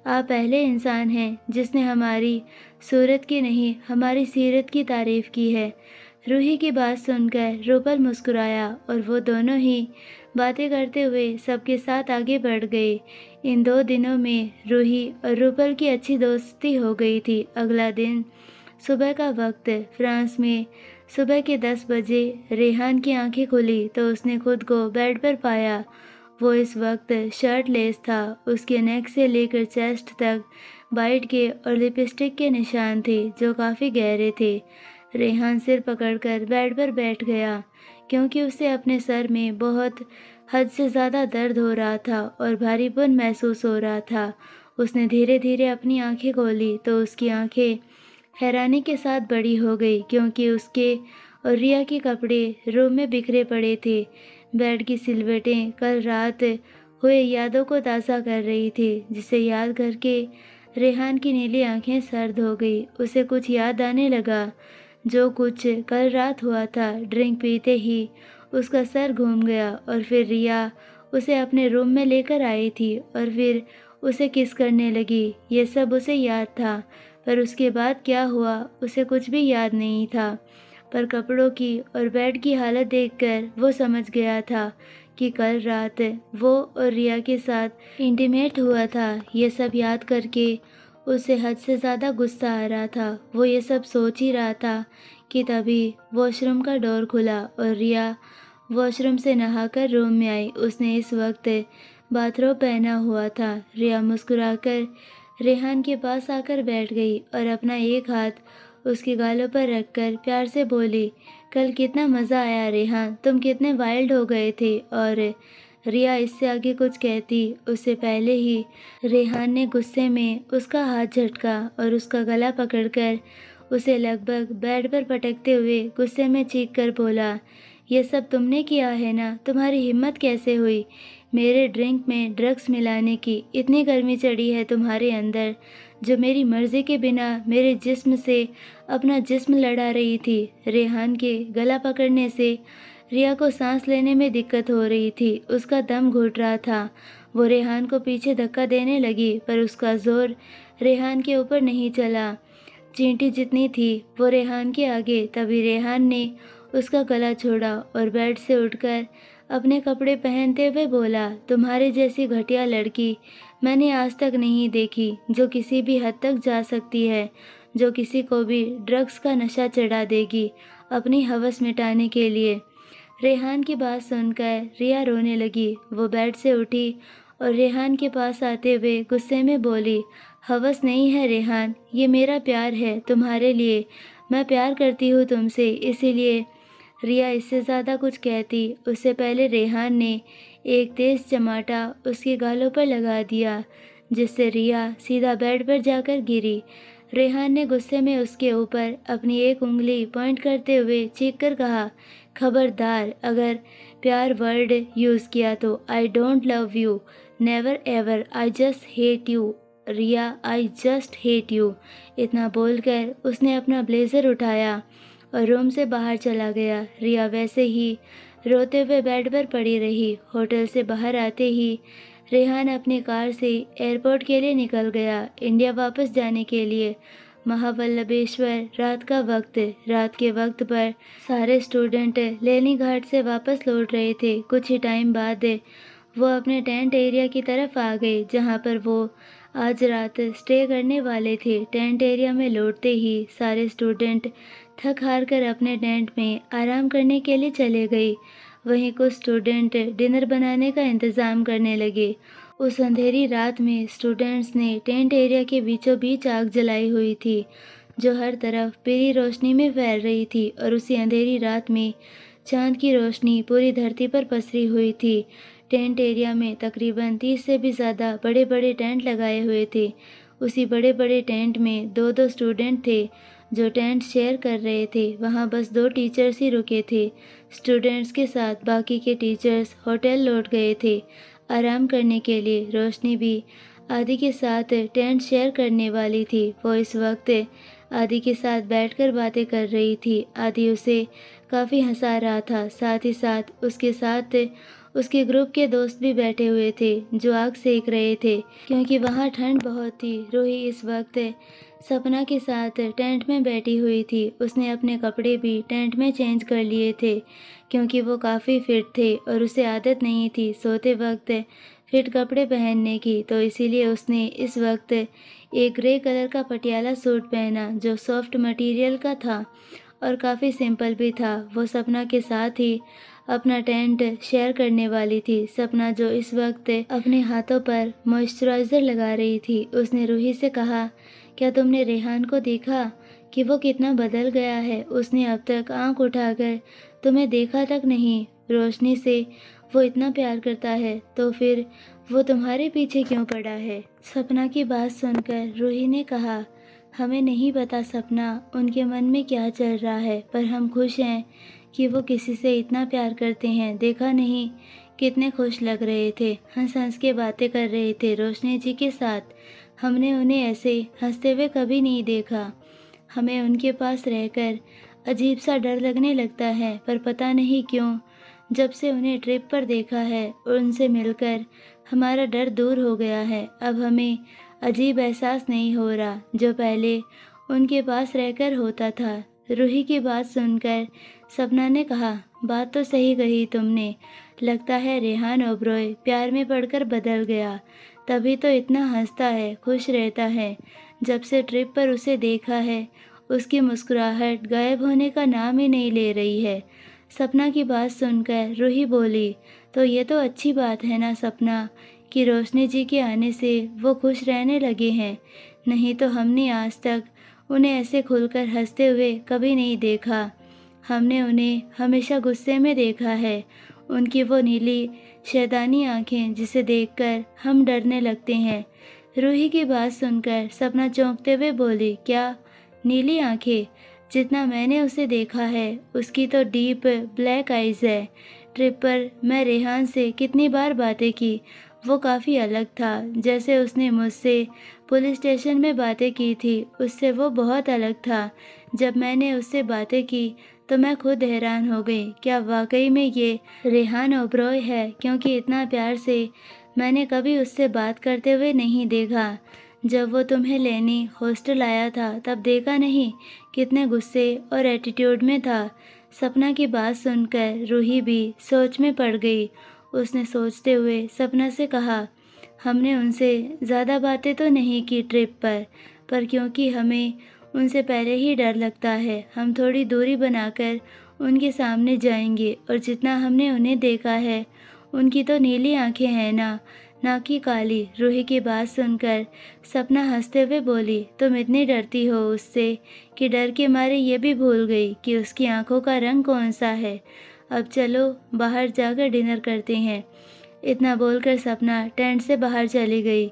आप पहले इंसान हैं जिसने हमारी सूरत की नहीं, हमारी सीरत की तारीफ की है। रूही की बात सुनकर रूपल मुस्कुराया और वो दोनों ही बातें करते हुए सबके साथ आगे बढ़ गए। इन 2 दिनों में रूही और रूपल की अच्छी दोस्ती हो गई थी। अगला दिन सुबह का वक्त, फ्रांस में सुबह के 10 बजे रेहान की आंखें खुली तो उसने खुद को बेड पर पाया। वो इस वक्त शर्टलेस था। उसके नेक से लेकर चेस्ट तक बाइट के और लिपस्टिक के निशान थे जो काफ़ी गहरे थे। रेहान सिर पकड़कर बेड पर बैठ गया, क्योंकि उसे अपने सर में बहुत हद से ज़्यादा दर्द हो रहा था और भारीपन महसूस हो रहा था। उसने धीरे धीरे अपनी आंखें खोली तो उसकी आंखें हैरानी के साथ बड़ी हो गई, क्योंकि उसके और रिया के कपड़े रूम में बिखरे पड़े थे। बेड की सिलवटें कल रात हुए यादों को ताज़ा कर रही थी, जिसे याद करके रेहान की नीली आंखें सर्द हो गई। उसे कुछ याद आने लगा, जो कुछ कल रात हुआ था। ड्रिंक पीते ही उसका सर घूम गया और फिर रिया उसे अपने रूम में लेकर आई थी और फिर उसे किस करने लगी। ये सब उसे याद था, पर उसके बाद क्या हुआ उसे कुछ भी याद नहीं था। पर कपड़ों की और बेड की हालत देखकर वो समझ गया था कि कल रात वो और रिया के साथ इंटीमेट हुआ था। ये सब याद करके उसे हद से ज़्यादा गुस्सा आ रहा था। वो ये सब सोच ही रहा था कि तभी वॉशरूम का डोर खुला और रिया वॉशरूम से नहाकर रूम में आई। उसने इस वक्त बाथरोब पहना हुआ था। रिया मुस्कुराकर रेहान के पास आकर बैठ गई और अपना एक हाथ उसके गालों पर रखकर प्यार से बोली, कल कितना मज़ा आया रेहान, तुम कितने वाइल्ड हो गए थे। और रिया इससे आगे कुछ कहती उससे पहले ही रेहान ने गुस्से में उसका हाथ झटका और उसका गला पकड़कर उसे लगभग बेड पर पटकते हुए गुस्से में चीख कर बोला, ये सब तुमने किया है ना, तुम्हारी हिम्मत कैसे हुई मेरे ड्रिंक में ड्रग्स मिलाने की। इतनी गर्मी चढ़ी है तुम्हारे अंदर, जो मेरी मर्जी के बिना मेरे जिस्म से अपना जिस्म लड़ा रही थी। रेहान के गला पकड़ने से रिया को सांस लेने में दिक्कत हो रही थी। उसका दम घुट रहा था। वो रेहान को पीछे धक्का देने लगी, पर उसका जोर रेहान के ऊपर नहीं चला। चींटी जितनी थी वो रेहान के आगे। तभी रेहान ने उसका गला छोड़ा और बेड से उठकर अपने कपड़े पहनते हुए बोला, तुम्हारे जैसी घटिया लड़की मैंने आज तक नहीं देखी, जो किसी भी हद तक जा सकती है, जो किसी को भी ड्रग्स का नशा चढ़ा देगी अपनी हवस मिटाने के लिए। रेहान की बात सुनकर रिया रोने लगी। वो बेड से उठी और रेहान के पास आते हुए गुस्से में बोली, हवस नहीं है रेहान, ये मेरा प्यार है तुम्हारे लिए। मैं प्यार करती हूँ तुमसे, इसीलिए। रिया इससे ज़्यादा कुछ कहती उससे पहले रेहान ने एक तेज़ चमाटा उसके गालों पर लगा दिया, जिससे रिया सीधा बेड पर जाकर गिरी। रेहान ने गुस्से में उसके ऊपर अपनी एक उंगली पॉइंट करते हुए चीख कर कहा, खबरदार अगर प्यार वर्ड यूज़ किया तो। I don't love you, never ever, I just hate you Riya, I just hate you. इतना बोलकर उसने अपना ब्लेज़र उठाया और रूम से बाहर चला गया। रिया वैसे ही रोते हुए बेड पर पड़ी रही। होटल से बाहर आते ही रेहान अपनी कार से एयरपोर्ट के लिए निकल गया, इंडिया वापस जाने के लिए। महाबल्लभेश्वर रात के वक्त पर सारे स्टूडेंट लेनी घाट से वापस लौट रहे थे। कुछ ही टाइम बाद वो अपने टेंट एरिया की तरफ आ गए जहाँ पर वो आज रात स्टे करने वाले थे। टेंट एरिया में लौटते ही सारे स्टूडेंट थक हार कर अपने टेंट में आराम करने के लिए चले गए। वहीं कुछ स्टूडेंट डिनर बनाने का इंतज़ाम करने लगे। उस अंधेरी रात में स्टूडेंट्स ने टेंट एरिया के बीचों बीच आग जलाई हुई थी जो हर तरफ पीली रोशनी में फैल रही थी और उसी अंधेरी रात में चांद की रोशनी पूरी धरती पर पसरी हुई थी। टेंट एरिया में तकरीबन 30 से भी ज़्यादा बड़े बड़े टेंट लगाए हुए थे। उसी बड़े बड़े टेंट में दो दो स्टूडेंट थे जो टेंट शेयर कर रहे थे। वहाँ बस 2 टीचर्स ही रुके थे। स्टूडेंट्स के साथ बाकी के टीचर्स होटल लौट गए थे आराम करने के लिए। रोशनी भी आदि के साथ टेंट शेयर करने वाली थी। वो इस वक्त आदि के साथ बैठकर बातें कर रही थी। आदि उसे काफ़ी हंसा रहा था। साथ ही साथ उसके ग्रुप के दोस्त भी बैठे हुए थे जो आग सेक रहे थे क्योंकि वहाँ ठंड बहुत थी। रूही इस वक्त सपना के साथ टेंट में बैठी हुई थी। उसने अपने कपड़े भी टेंट में चेंज कर लिए थे क्योंकि वो काफ़ी फिट थे और उसे आदत नहीं थी सोते वक्त फिट कपड़े पहनने की, तो इसीलिए उसने इस वक्त एक ग्रे कलर का पटियाला सूट पहना जो सॉफ्ट मटेरियल का था और काफ़ी सिंपल भी था। वो सपना के साथ ही अपना टेंट शेयर करने वाली थी। सपना जो इस वक्त अपने हाथों पर मॉइस्चराइज़र लगा रही थी, उसने रूही से कहा, क्या तुमने रेहान को देखा कि वो कितना बदल गया है? उसने अब तक आंख उठाकर तुम्हें देखा तक नहीं। रोशनी से वो इतना प्यार करता है तो फिर वो तुम्हारे पीछे क्यों पड़ा है? सपना की बात सुनकर रूही ने कहा, हमें नहीं पता सपना उनके मन में क्या चल रहा है, पर हम खुश हैं कि वो किसी से इतना प्यार करते हैं। देखा नहीं कितने खुश लग रहे थे, हंस हंस के बातें कर रहे थे रोशनी जी के साथ। हमने उन्हें ऐसे हंसते हुए कभी नहीं देखा। हमें उनके पास रहकर अजीब सा डर लगने लगता है, पर पता नहीं क्यों जब से उन्हें ट्रिप पर देखा है और उनसे मिलकर हमारा डर दूर हो गया है। अब हमें अजीब एहसास नहीं हो रहा जो पहले उनके पास रहकर होता था। रूही की बात सुनकर सपना ने कहा, बात तो सही कही तुमने। लगता है रेहान ओबरॉय प्यार में पड़कर बदल गया, तभी तो इतना हंसता है, खुश रहता है। जब से ट्रिप पर उसे देखा है उसकी मुस्कुराहट गायब होने का नाम ही नहीं ले रही है। सपना की बात सुनकर रूही बोली, तो ये तो अच्छी बात है ना सपना कि रोशनी जी के आने से वो खुश रहने लगे हैं। नहीं तो हमने आज तक उन्हें ऐसे खुलकर हंसते हुए कभी नहीं देखा। हमने उन्हें हमेशा गुस्से में देखा है। उनकी वो नीली शैतानी आंखें जिसे देखकर हम डरने लगते हैं। रूही की बात सुनकर सपना चौंकते हुए बोली, क्या नीली आंखें? जितना मैंने उसे देखा है उसकी तो डीप ब्लैक आइज़ है। ट्रिप पर मैं रेहान से कितनी बार बातें की, वो काफ़ी अलग था। जैसे उसने मुझसे पुलिस स्टेशन में बातें की थी, उससे वो बहुत अलग था। जब मैंने उससे बातें की तो मैं खुद हैरान हो गई, क्या वाकई में ये रेहान ओबरॉय है? क्योंकि इतना प्यार से मैंने कभी उससे बात करते हुए नहीं देखा। जब वो तुम्हें लेने हॉस्टल आया था तब देखा नहीं कितने गुस्से और एटीट्यूड में था। सपना की बात सुनकर रूही भी सोच में पड़ गई। उसने सोचते हुए सपना से कहा, हमने उनसे ज़्यादा बातें तो नहीं की ट्रिप पर क्योंकि हमें उनसे पहले ही डर लगता है, हम थोड़ी दूरी बनाकर उनके सामने जाएंगे। और जितना हमने उन्हें देखा है उनकी तो नीली आंखें हैं ना कि काली। रूही की बात सुनकर सपना हंसते हुए बोली, तुम इतनी डरती हो उससे कि डर के मारे ये भी भूल गई कि उसकी आंखों का रंग कौन सा है। अब चलो बाहर जाकर डिनर करते हैं। इतना बोलकर सपना टेंट से बाहर चली गई।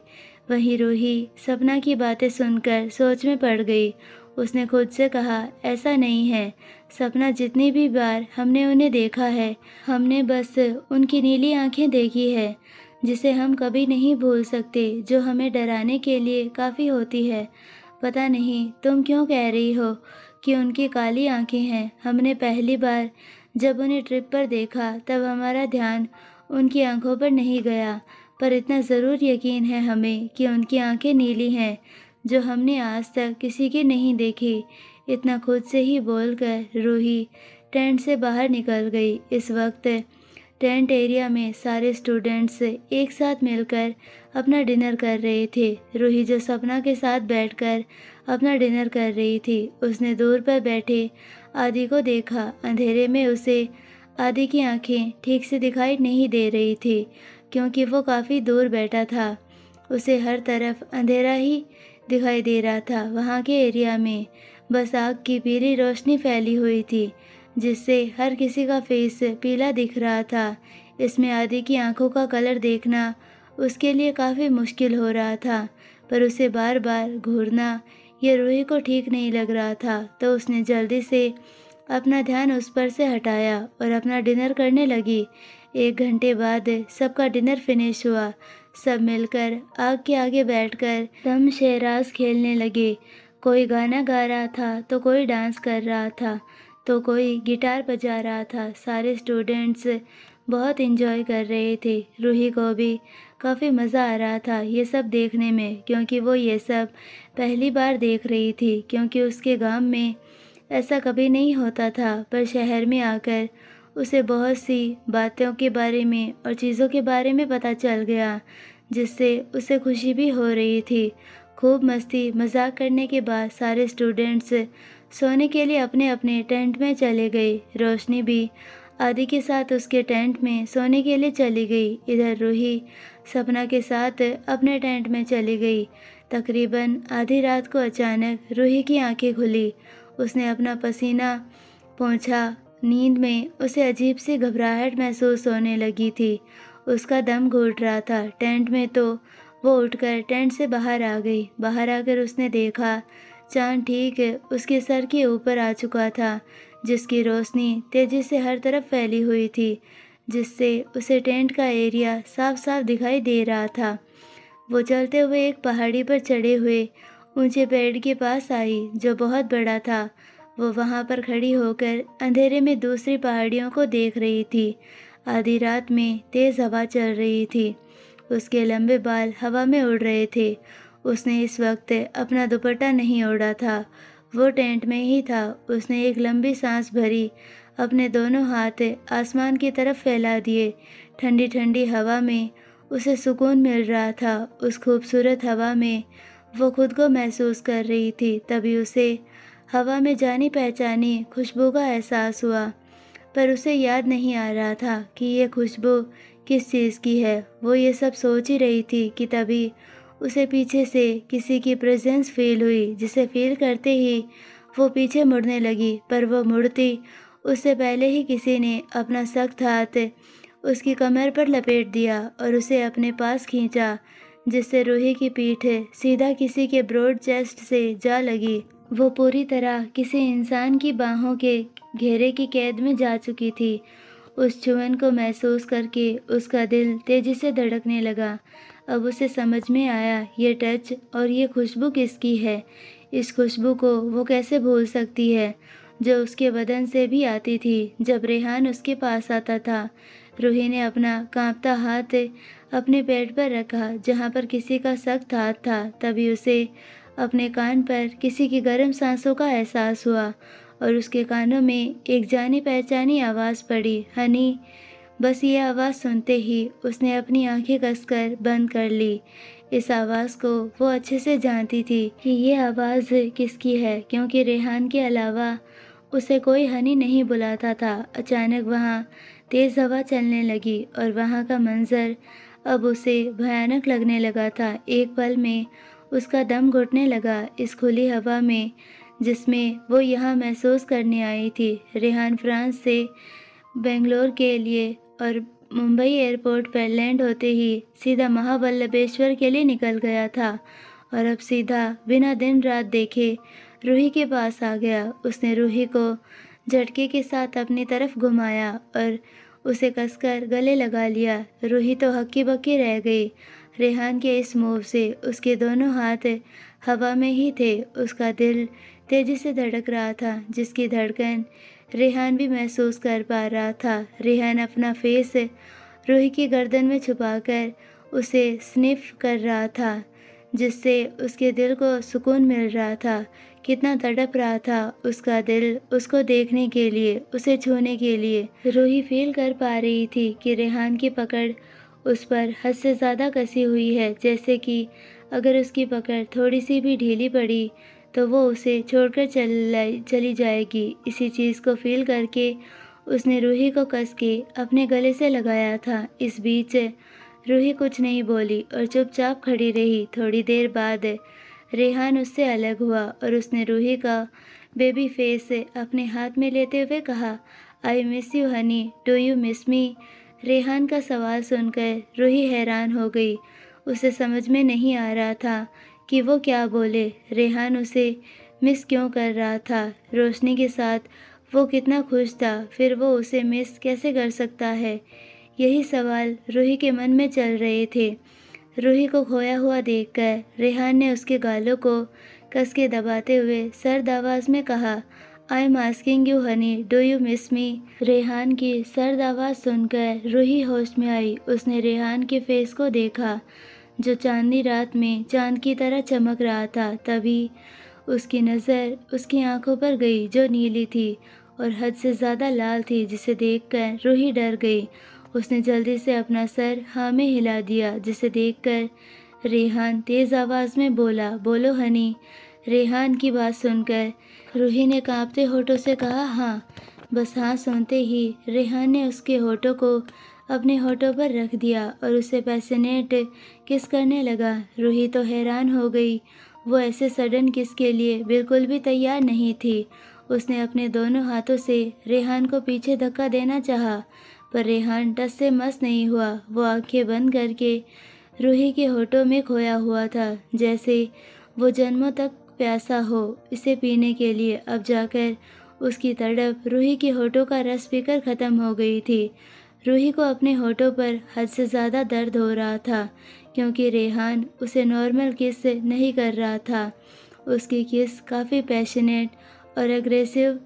वहीं रूही सपना की बातें सुनकर सोच में पड़ गई। उसने खुद से कहा, ऐसा नहीं है सपना, जितनी भी बार हमने उन्हें देखा है हमने बस उनकी नीली आंखें देखी है जिसे हम कभी नहीं भूल सकते, जो हमें डराने के लिए काफ़ी होती है। पता नहीं तुम क्यों कह रही हो कि उनकी काली आंखें हैं। हमने पहली बार जब उन्हें ट्रिप पर देखा तब हमारा ध्यान उनकी आंखों पर नहीं गया, पर इतना ज़रूर यकीन है हमें कि उनकी आंखें नीली हैं। जो हमने आज तक किसी की नहीं देखी। इतना खुद से ही बोलकर रूही टेंट से बाहर निकल गई। इस वक्त टेंट एरिया में सारे स्टूडेंट्स एक साथ मिलकर अपना डिनर कर रहे थे। रूही जो सपना के साथ बैठकर अपना डिनर कर रही थी, उसने दूर पर बैठे आदि को देखा। अंधेरे में उसे आदि की आंखें ठीक से दिखाई नहीं दे रही थी, क्योंकि वो काफ़ी दूर बैठा था। उसे हर तरफ अंधेरा ही दिखाई दे रहा था। वहाँ के एरिया में बस आग की पीली रोशनी फैली हुई थी, जिससे हर किसी का फेस पीला दिख रहा था। इसमें आदि की आंखों का कलर देखना उसके लिए काफ़ी मुश्किल हो रहा था, पर उसे बार बार घूरना ये रूही को ठीक नहीं लग रहा था। तो उसने जल्दी से अपना ध्यान उस पर से हटाया और अपना डिनर करने लगी। 1 घंटे बाद सबका डिनर फिनिश हुआ। सब मिलकर आग के आगे बैठकर दम शेराज खेलने लगे। कोई गाना गा रहा था तो कोई डांस कर रहा था तो कोई गिटार बजा रहा था। सारे स्टूडेंट्स बहुत एंजॉय कर रहे थे। रूही को भी काफ़ी मज़ा आ रहा था ये सब देखने में, क्योंकि वो ये सब पहली बार देख रही थी, क्योंकि उसके गांव में ऐसा कभी नहीं होता था। पर शहर में आकर उसे बहुत सी बातों के बारे में और चीज़ों के बारे में पता चल गया, जिससे उसे खुशी भी हो रही थी। खूब मस्ती मजाक करने के बाद सारे स्टूडेंट्स सोने के लिए अपने अपने टेंट में चले गए। रोशनी भी आदि के साथ उसके टेंट में सोने के लिए चली गई। इधर रूही सपना के साथ अपने टेंट में चली गई। तकरीबन आधी रात को अचानक रूही की आंखें खुली। उसने अपना पसीना पोंछा। नींद में उसे अजीब सी घबराहट महसूस होने लगी थी। उसका दम घुट रहा था। टेंट में तो वो उठकर टेंट से बाहर आ गई। बाहर आकर उसने देखा चांद ठीक उसके सर के ऊपर आ चुका था, जिसकी रोशनी तेजी से हर तरफ फैली हुई थी, जिससे उसे टेंट का एरिया साफ साफ दिखाई दे रहा था। वो चलते हुए एक पहाड़ी पर चढ़े हुए ऊंचे पेड़ के पास आई, जो बहुत बड़ा था। वो वहां पर खड़ी होकर अंधेरे में दूसरी पहाड़ियों को देख रही थी। आधी रात में तेज हवा चल रही थी। उसके लंबे बाल हवा में उड़ रहे थे। उसने इस वक्त अपना दुपट्टा नहीं ओढ़ा था। वो टेंट में ही था। उसने एक लंबी सांस भरी। अपने दोनों हाथ आसमान की तरफ फैला दिए। ठंडी ठंडी हवा में उसे सुकून मिल रहा था। उस खूबसूरत हवा में वो खुद को महसूस कर रही थी। तभी उसे हवा में जानी पहचानी खुशबू का एहसास हुआ, पर उसे याद नहीं आ रहा था कि ये खुशबू किस चीज़ की है। वो ये सब सोच ही रही थी कि तभी उसे पीछे से किसी की प्रेजेंस फील हुई, जिसे फील करते ही वो पीछे मुड़ने लगी। पर वो मुड़ती उससे पहले ही किसी ने अपना सख्त हाथ उसकी कमर पर लपेट दिया और उसे अपने पास खींचा, जिससे रूही की पीठ सीधा किसी के ब्रॉड चेस्ट से जा लगी। वो पूरी तरह किसी इंसान की बाहों के घेरे की कैद में जा चुकी थी। उस छुअन को महसूस करके उसका दिल तेजी से धड़कने लगा। अब उसे समझ में आया ये टच और ये खुशबू किसकी है। इस खुशबू को वो कैसे भूल सकती है, जो उसके बदन से भी आती थी जब रेहान उसके पास आता था। रूही ने अपना कांपता हाथ अपने पेट पर रखा, जहाँ पर किसी का सख्त हाथ था। तभी उसे अपने कान पर किसी की गर्म सांसों का एहसास हुआ और उसके कानों में एक जानी पहचानी आवाज़ पड़ी, हनी। बस ये आवाज़ सुनते ही उसने अपनी आंखें कसकर बंद कर ली। इस आवाज़ को वो अच्छे से जानती थी कि ये आवाज़ किसकी है, क्योंकि रेहान के अलावा उसे कोई हनी नहीं बुलाता था। अचानक वहाँ तेज़ हवा चलने लगी और वहाँ का मंजर अब उसे भयानक लगने लगा था। एक पल में उसका दम घुटने लगा। इस खुली हवा में जिसमें वो यहाँ महसूस करने आई थी। रेहान फ्रांस से बेंगलोर के लिए और मुंबई एयरपोर्ट पर लैंड होते ही सीधा महाबल्लभेश्वर के लिए निकल गया था और अब सीधा बिना दिन रात देखे रूही के पास आ गया। उसने रूही को झटके के साथ अपनी तरफ घुमाया और उसे कसकर गले लगा लिया। रूही तो हक्की बक्की रह गई। रेहान के इस मूव से उसके दोनों हाथ हवा में ही थे। उसका दिल तेजी से धड़क रहा था, जिसकी धड़कन रेहान भी महसूस कर पा रहा था। रेहान अपना फेस रूही की गर्दन में छुपाकर उसे स्निफ कर रहा था, जिससे उसके दिल को सुकून मिल रहा था। कितना तड़प रहा था उसका दिल उसको देखने के लिए, उसे छूने के लिए। रूही फ़ील कर पा रही थी कि रेहान की पकड़ उस पर हद से ज़्यादा कसी हुई है, जैसे कि अगर उसकी पकड़ थोड़ी-सी भी ढीली पड़ी तो वो उसे छोड़कर चली जाएगी। इसी चीज़ को फ़ील करके उसने रूही को कस के अपने गले से लगाया था। इस बीच रूही कुछ नहीं बोली और चुपचाप खड़ी रही। थोड़ी देर बाद रेहान उससे अलग हुआ और उसने रूही का बेबी फेस अपने हाथ में लेते हुए कहा, I miss you Honey, do you miss मी? रेहान का सवाल सुनकर रूही हैरान हो गई। उसे समझ में नहीं आ रहा था कि वो क्या बोले। रेहान उसे मिस क्यों कर रहा था? रोशनी के साथ वो कितना खुश था, फिर वो उसे मिस कैसे कर सकता है? यही सवाल रूही के मन में चल रहे थे। रूही को खोया हुआ देखकर रेहान ने उसके गालों को कस के दबाते हुए सर्द आवाज़ में कहा, I am asking you Honey, do you miss मी? रेहान की सर्द आवाज़ सुनकर रूही होश में आई। उसने रेहान के फेस को देखा जो चांदनी रात में चांद की तरह चमक रहा था। तभी उसकी नज़र उसकी आंखों पर गई जो नीली थी और हद से ज़्यादा लाल थी, जिसे देखकर रूही डर गई। उसने जल्दी से अपना सर हाँ में हिला दिया, जिसे देखकर रेहान तेज़ आवाज़ में बोला, बोलो हनी। रेहान की बात सुनकर रूही ने कांपते होठों से कहा, हाँ। बस हाँ सुनते ही रेहान ने उसके होठों को अपने होठों पर रख दिया और उसे पैशनेट किस करने लगा। रूही तो हैरान हो गई। वो ऐसे सडन किस के लिए बिल्कुल भी तैयार नहीं थी। उसने अपने दोनों हाथों से रेहान को पीछे धक्का देना चाहा, पर रेहान टस से मस नहीं हुआ। वो आंखें बंद करके रूही के होठों में खोया हुआ था, जैसे वो जन्मों तक प्यासा हो इसे पीने के लिए। अब जाकर उसकी तड़प रूही के होठों का रस पीकर ख़त्म हो गई थी। रूही को अपने होठों पर हद से ज़्यादा दर्द हो रहा था, क्योंकि रेहान उसे नॉर्मल किस नहीं कर रहा था। उसकी किस काफ़ी पैशनेट और अग्रेसिव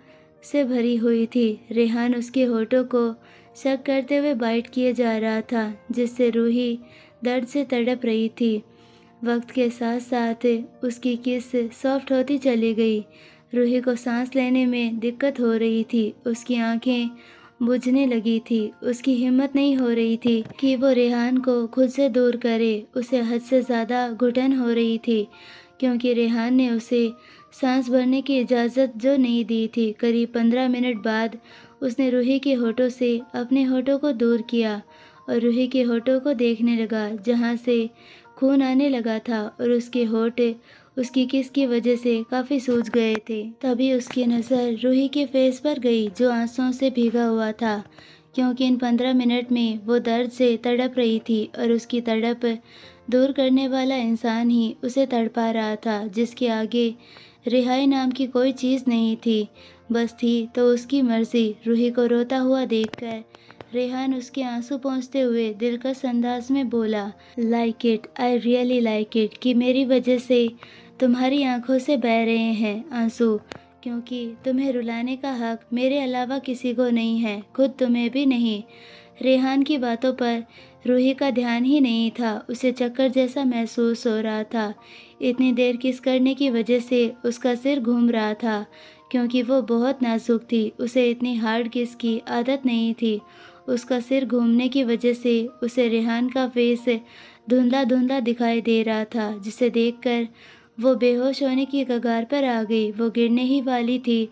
से भरी हुई थी। रेहान उसके होठों को शक करते हुए बाइट किए जा रहा था, जिससे रूही दर्द से तड़प रही थी। वक्त के साथ साथ उसकी किस सॉफ्ट होती चली गई। रूही को सांस लेने में दिक्कत हो रही थी। उसकी आंखें बुझने लगी थी। उसकी हिम्मत नहीं हो रही थी कि वो रेहान को खुद से दूर करे। उसे हद से ज़्यादा घुटन हो रही थी, क्योंकि रेहान ने उसे सांस भरने की इजाज़त जो नहीं दी थी। करीब 15 मिनट बाद उसने रूही के होठों से अपने होठों को दूर किया और रूही के होठों को देखने लगा, जहाँ से खून आने लगा था और उसके होठ उसकी किस की वजह से काफ़ी सूज गए थे। तभी उसकी नज़र रूही के फेस पर गई, जो आंसुओं से भीगा हुआ था, क्योंकि इन 15 मिनट में वो दर्द से तड़प रही थी और उसकी तड़प दूर करने वाला इंसान ही उसे तड़पा रहा था, जिसके आगे रिहाई नाम की कोई चीज़ नहीं थी। बस थी तो उसकी मर्ज़ी। रूही को रोता हुआ देखकर रेहान उसके आंसू पोंछते हुए दिलकश अंदाज में बोला, like it, I really like it, कि मेरी वजह से तुम्हारी आंखों से बह रहे हैं आंसू, क्योंकि तुम्हें रुलाने का हक मेरे अलावा किसी को नहीं है, खुद तुम्हें भी नहीं। रेहान की बातों पर रूही का ध्यान ही नहीं था। उसे चक्कर जैसा महसूस हो रहा था। इतनी देर किस करने की वजह से उसका सिर घूम रहा था, क्योंकि वो बहुत नाजुक थी। उसे इतनी हार्ड किस की आदत नहीं थी। उसका सिर घूमने की वजह से उसे रेहान का फेस धुंधला धुंधला दिखाई दे रहा था, जिसे देखकर वो बेहोश होने की कगार पर आ गई। वो गिरने ही वाली थी,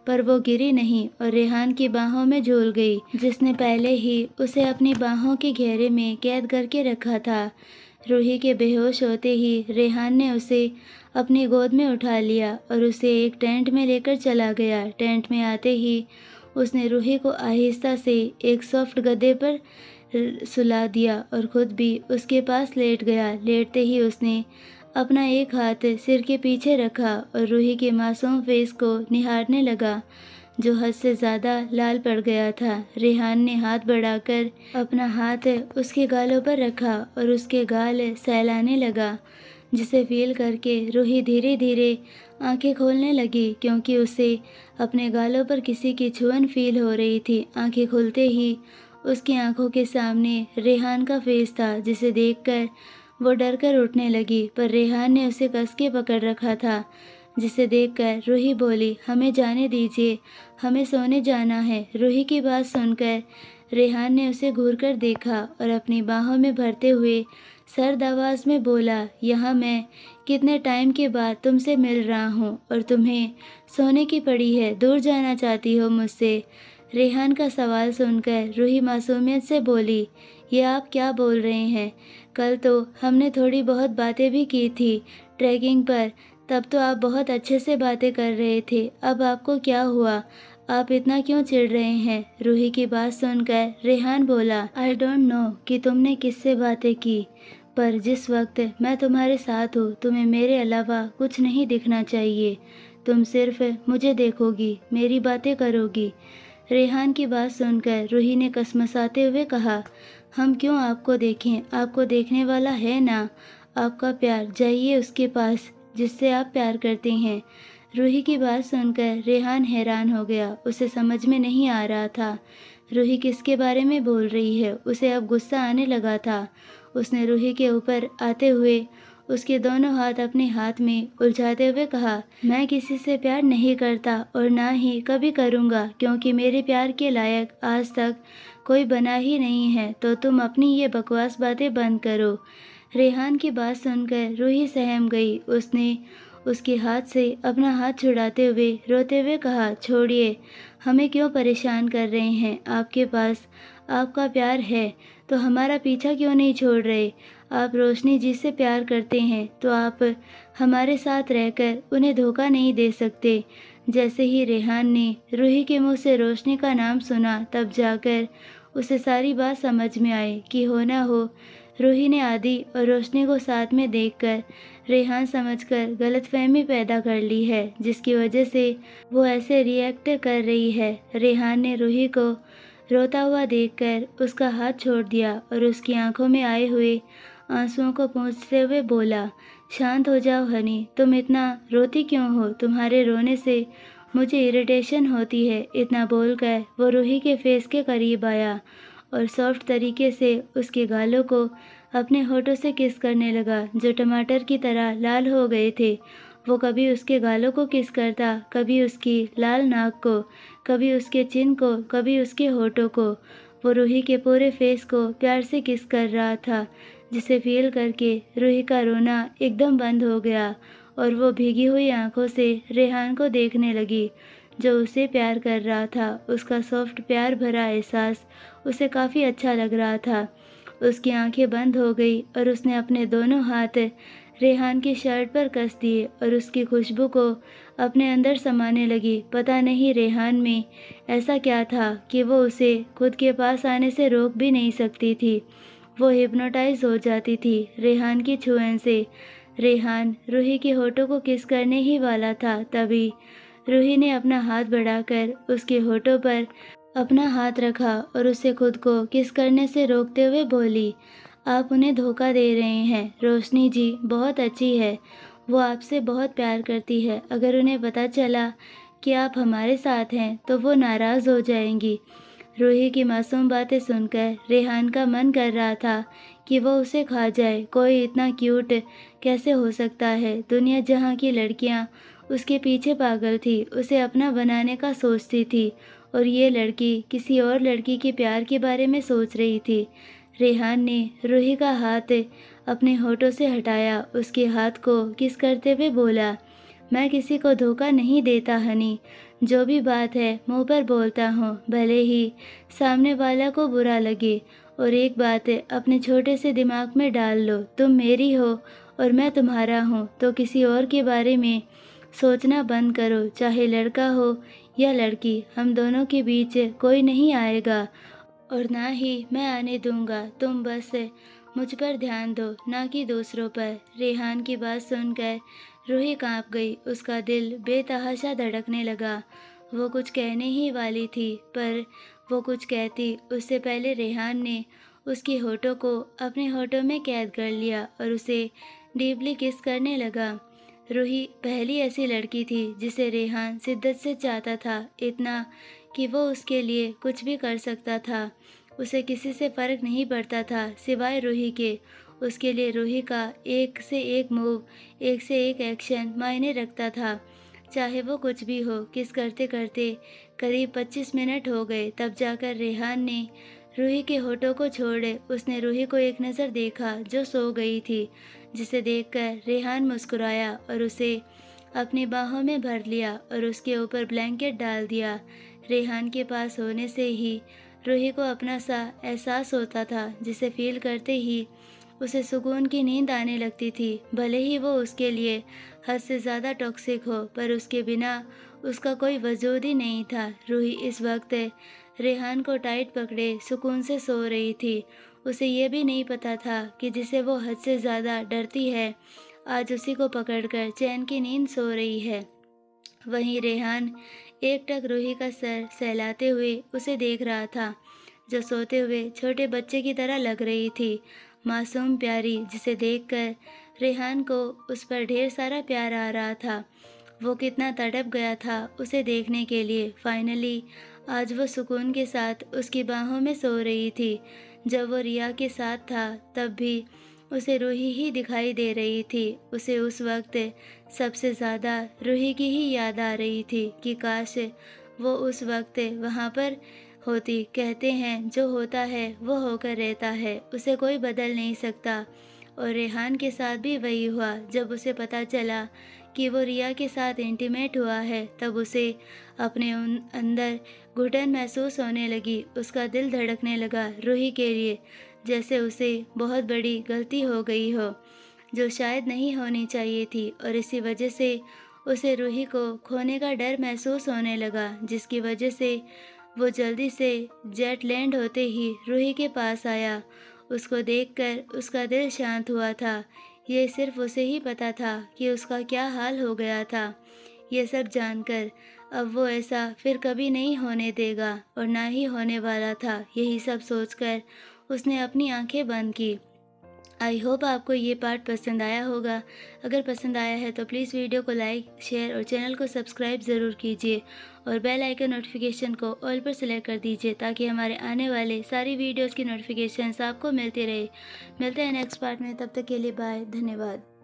पर वो गिरी नहीं और रेहान की बाहों में झूल गई, जिसने पहले ही उसे अपनी बाहों के घेरे में कैद करके रखा था। रूही के बेहोश होते ही रेहान ने उसे अपनी गोद में उठा लिया और उसे एक टेंट में लेकर चला गया। टेंट में आते ही उसने रूही को आहिस्ता से एक सॉफ्ट गद्दे पर सुला दिया और खुद भी उसके पास लेट गया। लेटते ही उसने अपना एक हाथ सिर के पीछे रखा और रूही के मासूम फेस को निहारने लगा, जो हद से ज़्यादा लाल पड़ गया था। रेहान ने हाथ बढ़ाकर अपना हाथ उसके गालों पर रखा और उसके गाल सहलाने लगा, जिसे फील करके रूही धीरे धीरे आंखें खोलने लगी, क्योंकि उसे अपने गालों पर किसी की छुअन फील हो रही थी। आंखें खुलते ही उसकी आंखों के सामने रेहान का फेस था, जिसे देखकर वो डर कर उठने लगी, पर रेहान ने उसे कस के पकड़ रखा था, जिसे देखकर रूही बोली, हमें जाने दीजिए, हमें सोने जाना है। रूही की बात सुनकर रेहान ने उसे घूरकर देखा और अपनी बाहों में भरते हुए सर्द आवाज में बोला, यहाँ मैं कितने टाइम के बाद तुमसे मिल रहा हूँ और तुम्हें सोने की पड़ी है, दूर जाना चाहती हो मुझसे। रेहान का सवाल सुनकर रूही मासूमियत से बोली, ये आप क्या बोल रहे हैं? कल तो हमने थोड़ी बहुत बातें भी की थी ट्रैकिंग पर, तब तो आप बहुत अच्छे से बातें कर रहे थे, अब आपको क्या हुआ? आप इतना क्यों चिढ़ रहे हैं? रूही की बात सुनकर रेहान बोला, आई डोंट नो कि तुमने किससे बातें की, पर जिस वक्त मैं तुम्हारे साथ हूँ तुम्हें मेरे अलावा कुछ नहीं दिखना चाहिए। तुम सिर्फ मुझे देखोगी, मेरी बातें करोगी। रेहान की बात सुनकर रूही ने कसमसाते हुए कहा, हम क्यों आपको देखें? आपको देखने वाला है ना आपका प्यार, जाइए उसके पास जिससे आप प्यार करते हैं। रूही की बात सुनकर रेहान हैरान हो गया, उसे समझ में नहीं आ रहा था रूही किसके बारे में बोल रही है। उसे अब गुस्सा आने लगा था। उसने रूही के ऊपर आते हुए उसके दोनों हाथ अपने हाथ में उलझाते हुए कहा, मैं किसी से प्यार नहीं करता और ना ही कभी करूँगा, क्योंकि मेरे प्यार के लायक आज तक कोई बना ही नहीं है। तो तुम अपनी ये बकवास बातें बंद करो। रेहान की बात सुनकर रूही सहम गई। उसने उसके हाथ से अपना हाथ छुड़ाते हुए रोते हुए कहा, छोड़िए, हमें क्यों परेशान कर रहे हैं? आपके पास आपका प्यार है तो हमारा पीछा क्यों नहीं छोड़ रहे? आप रोशनी जी से प्यार करते हैं तो आप हमारे साथ रहकर उन्हें धोखा नहीं दे सकते। जैसे ही रेहान ने रूही के मुंह से रोशनी का नाम सुना, तब जाकर उसे सारी बात समझ में आई कि हो ना हो रूही ने आदि और रोशनी को साथ में देखकर रेहान समझकर गलतफहमी पैदा कर ली है, जिसकी वजह से वो ऐसे रिएक्ट कर रही है। रेहान ने रूही को रोता हुआ देखकर उसका हाथ छोड़ दिया और उसकी आंखों में आए हुए आंसुओं को पोंछते हुए बोला, शांत हो जाओ हनी, तुम इतना रोती क्यों हो? तुम्हारे रोने से मुझे इरिटेशन होती है। इतना बोलकर वो रूही के फेस के करीब आया और सॉफ्ट तरीके से उसके गालों को अपने होठों से किस करने लगा, जो टमाटर की तरह लाल हो गए थे। वो कभी उसके गालों को किस करता, कभी उसकी लाल नाक को, कभी उसके चिन को, कभी उसके होठों को। वो रूही के पूरे फेस को प्यार से किस कर रहा था, जिसे फील करके रूही का रोना एकदम बंद हो गया और वो भीगी हुई आंखों से रेहान को देखने लगी, जो उसे प्यार कर रहा था। उसका सॉफ्ट प्यार भरा एहसास उसे काफ़ी अच्छा लग रहा था। उसकी आंखें बंद हो गई और उसने अपने दोनों हाथ रेहान की शर्ट पर कस दिए और उसकी खुशबू को अपने अंदर समाने लगी। पता नहीं रेहान में ऐसा क्या था कि वो उसे खुद के पास आने से रोक भी नहीं सकती थी। वो हिप्नोटाइज हो जाती थी रेहान की छुअन से। रेहान रूही के होठों को किस करने ही वाला था, तभी रूही ने अपना हाथ बढ़ाकर उसके होठों पर अपना हाथ रखा और उसे खुद को किस करने से रोकते हुए बोली, आप उन्हें धोखा दे रहे हैं। रोशनी जी बहुत अच्छी है, वो आपसे बहुत प्यार करती है। अगर उन्हें पता चला कि आप हमारे साथ हैं तो वो नाराज़ हो जाएंगी। रूही की मासूम बातें सुनकर रेहान का मन कर रहा था कि वो उसे खा जाए। कोई इतना क्यूट कैसे हो सकता है? दुनिया जहाँ की लड़कियाँ उसके पीछे पागल थी, उसे अपना बनाने का सोचती थी, और ये लड़की किसी और लड़की के प्यार के बारे में सोच रही थी। रेहान ने रूही का हाथ अपने होठों से हटाया, उसके हाथ को किस करते हुए बोला, मैं किसी को धोखा नहीं देता हनी, जो भी बात है मुंह पर बोलता हूँ, भले ही सामने वाला को बुरा लगे। और एक बात अपने छोटे से दिमाग में डाल लो, तुम मेरी हो और मैं तुम्हारा हूँ, तो किसी और के बारे में सोचना बंद करो। चाहे लड़का हो या लड़की, हम दोनों के बीच कोई नहीं आएगा और ना ही मैं आने दूंगा। तुम बस मुझ पर ध्यान दो, ना कि दूसरों पर। रेहान की बात सुनकर रूही कांप गई। उसका दिल बेतहाशा धड़कने लगा। वो कुछ कहने ही वाली थी, पर वो कुछ कहती उससे पहले रेहान ने उसके होठों को अपने होठों में कैद कर लिया और उसे डीपली किस करने लगा। रूही पहली ऐसी लड़की थी जिसे रेहान शिद्दत से चाहता था, इतना कि वो उसके लिए कुछ भी कर सकता था। उसे किसी से फर्क नहीं पड़ता था सिवाय रूही के। उसके लिए रूही का एक से एक मूव, एक से एक एक्शन मायने रखता था। चाहे वो कुछ भी हो, किस करते करते करीब 25 मिनट हो गए, तब जाकर रेहान ने रूही के होठों को छोड़े। उसने रूही को एक नज़र देखा जो सो गई थी, जिसे देखकर रेहान मुस्कुराया और उसे अपनी बाहों में भर लिया और उसके ऊपर ब्लैंकेट डाल दिया। रेहान के पास होने से ही रूही को अपना सा एहसास होता था, जिसे फील करते ही उसे सुकून की नींद आने लगती थी। भले ही वो उसके लिए हद से ज़्यादा टॉक्सिक हो, पर उसके बिना उसका कोई वजूद ही नहीं था। रूही इस वक्त रेहान को टाइट पकड़े सुकून से सो रही थी। उसे ये भी नहीं पता था कि जिसे वो हद से ज़्यादा डरती है, आज उसी को पकड़कर चैन की नींद सो रही है। वहीं रेहान एकटक रूही का सर सहलाते हुए उसे देख रहा था, जो सोते हुए छोटे बच्चे की तरह लग रही थी, मासूम प्यारी, जिसे देखकर रेहान को उस पर ढेर सारा प्यार आ रहा था। वो कितना तड़प गया था उसे देखने के लिए। फाइनली आज वो सुकून के साथ उसकी बाहों में सो रही थी। जब वो रिया के साथ था तब भी उसे रूही ही दिखाई दे रही थी। उसे उस वक्त सबसे ज़्यादा रूही की ही याद आ रही थी कि काश वो उस वक्त वहाँ पर होती। कहते हैं जो होता है वो होकर रहता है, उसे कोई बदल नहीं सकता। और रेहान के साथ भी वही हुआ। जब उसे पता चला कि वो रिया के साथ इंटीमेट हुआ है, तब उसे अपने अंदर घुटन महसूस होने लगी। उसका दिल धड़कने लगा रूही के लिए, जैसे उसे बहुत बड़ी गलती हो गई हो, जो शायद नहीं होनी चाहिए थी। और इसी वजह से उसे रूही को खोने का डर महसूस होने लगा, जिसकी वजह से वो जल्दी से जेट लैंड होते ही रूही के पास आया। उसको देखकर उसका दिल शांत हुआ था। ये सिर्फ उसे ही पता था कि उसका क्या हाल हो गया था। ये सब जानकर अब वो ऐसा फिर कभी नहीं होने देगा और ना ही होने वाला था। यही सब सोचकर उसने अपनी आंखें बंद की। आई होप आपको ये पार्ट पसंद आया होगा। अगर पसंद आया है तो प्लीज़ वीडियो को लाइक, शेयर और चैनल को सब्सक्राइब ज़रूर कीजिए और बेल आइकन नोटिफिकेशन को ऑल पर सेलेक्ट कर दीजिए, ताकि हमारे आने वाले सारी वीडियोज़ की नोटिफिकेशंस आपको मिलती रहे। मिलते हैं नेक्स्ट पार्ट में, तब तक के लिए बाय, धन्यवाद।